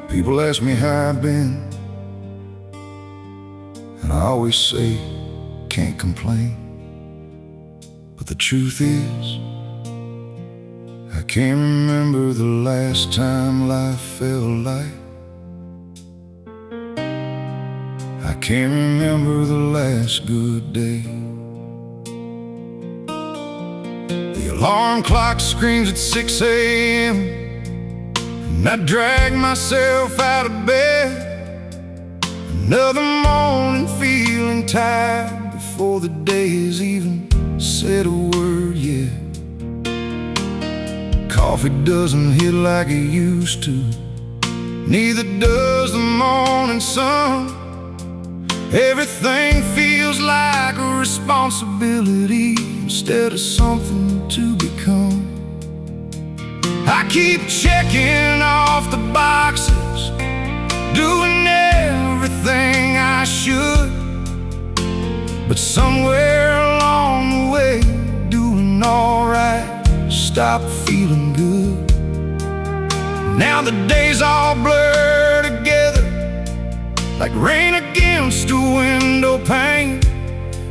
People ask me how I've been, and I always say, can't complain. But the truth is, I can't remember the last time life felt like. I can't remember the last good day. The alarm clock screams at 6 a.m. and I drag myself out of bed. Another morning feeling tired before the day has even said a word yet. Coffee doesn't hit like it used to, neither does the morning sun. Everything feels like a responsibility instead of something to become. I keep checking off the boxes, doing everything I should, but somewhere along the way, doing alright stopped feeling good. Now the days all blur together like rain against a window pane,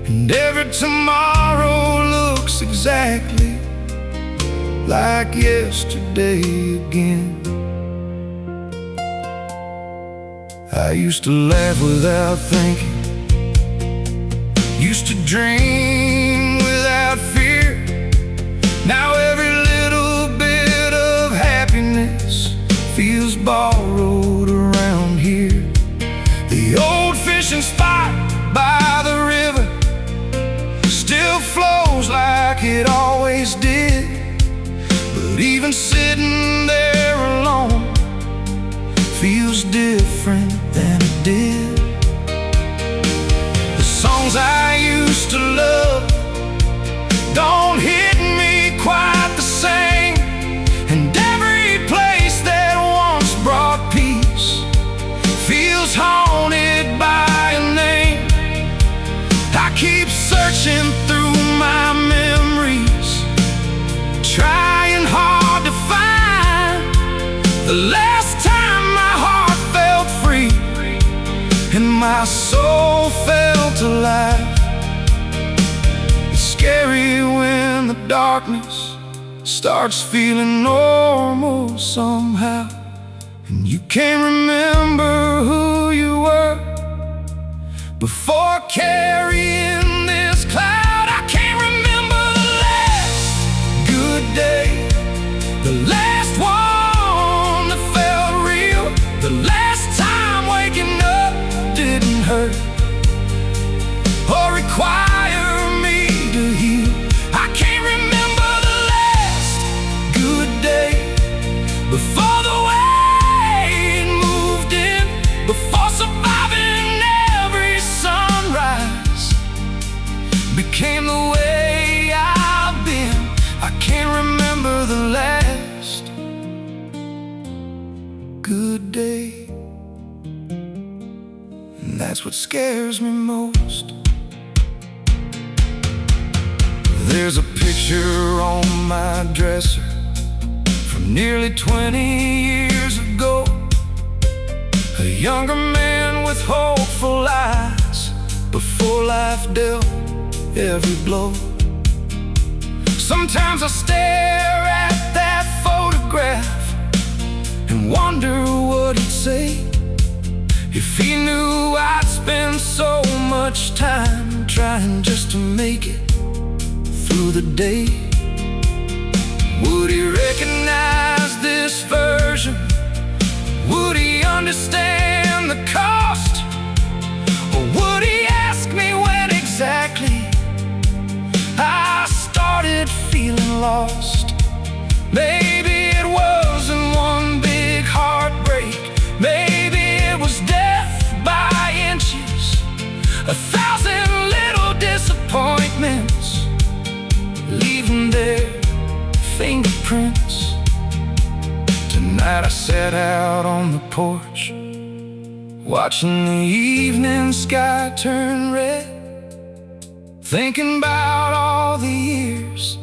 and every tomorrow looks exactly like yesterday again. I used to laugh without thinking, used to dream without fear. Now every little bit of happiness feels borrowed around here. The old fishing spot by the river still flows like it always did, but even sitting there alone feels different than it did. The songs I used to love don't hit me quite the same, and every place that once brought peace feels haunted by a name. I keep searching through my memories, trying hard to find the last time my heart felt free and my soul felt alive. It's scary when the darkness starts feeling normal somehow, and you can't remember who you were before carrying this cloud. I can't remember the last good day, the last one that felt real, the last time waking up didn't hurt or require me to heal. I can't remember the last good day before the weight moved in, before surviving every sunrise became the way I've been. I can't remember the last good day, and that's what scares me most. There's a picture on my dresser from nearly 20 years ago, a younger man with hopeful eyes before life dealt every blow. Sometimes I stare at that photograph and wonder what he'd say if he knew I'd spend so much time trying just to make it through the day. Would he recognize this version? Would he understand the cost? Or would he ask me when exactly I started feeling lost? Maybe it wasn't one big heartbreak, maybe it was death by inches, 1,000 little disappointments, leaving their fingerprints. Tonight I sat out on the porch, watching the evening sky turn red, thinking about all the years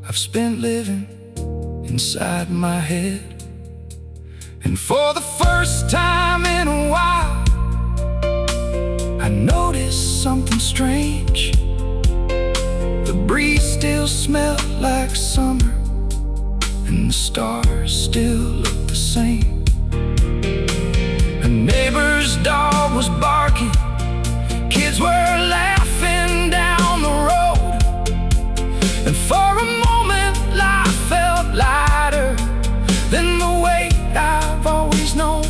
I've spent living inside my head. And for the first time in a while, I noticed something strange. The breeze still smelled like summer, and the stars still looked the same. A neighbor's dog was barking, kids were laughing down the road, and for a moment life felt lighter than the weight I've always known.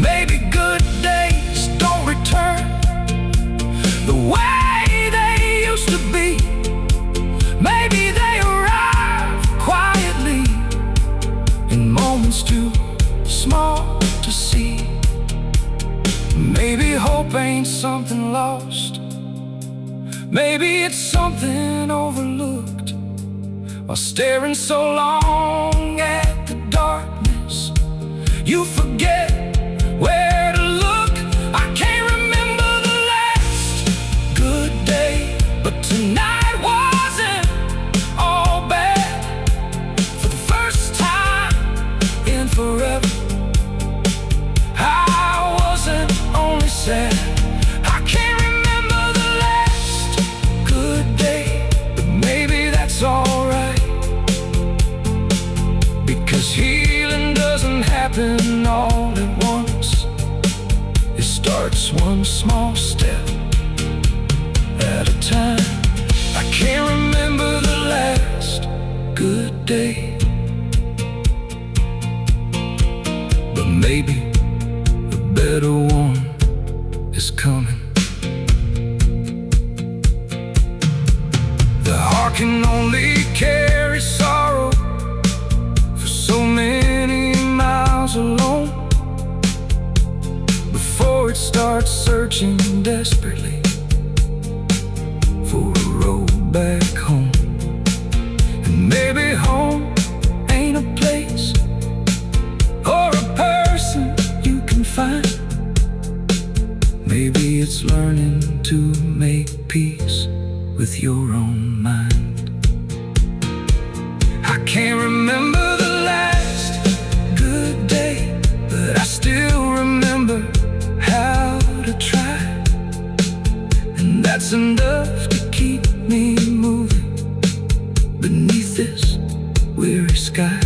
Maybe good days don't return the way they used to be. Maybe they arrive quietly in moments too small to see. Maybe hope ain't something lost, maybe it's something overlooked. While staring so long at the darkness, you forget where to look. I can't remember the last good day, but tonight wasn't all bad. For the first time in forever, I wasn't only sad. I can't remember the last good day, but maybe that's alright, because healing doesn't happen all at once. It starts one small step at a time. I can't remember the last good day, but maybe a better one is coming. The heart can only carry sorrow for so many miles alone before it starts searching desperately for a road back home. And maybe home ain't a place or a person you can find. Maybe it's learning to make peace with your own mind. I can't remember the last good day, but I still remember how to try. And that's enough to keep me moving beneath this weary sky.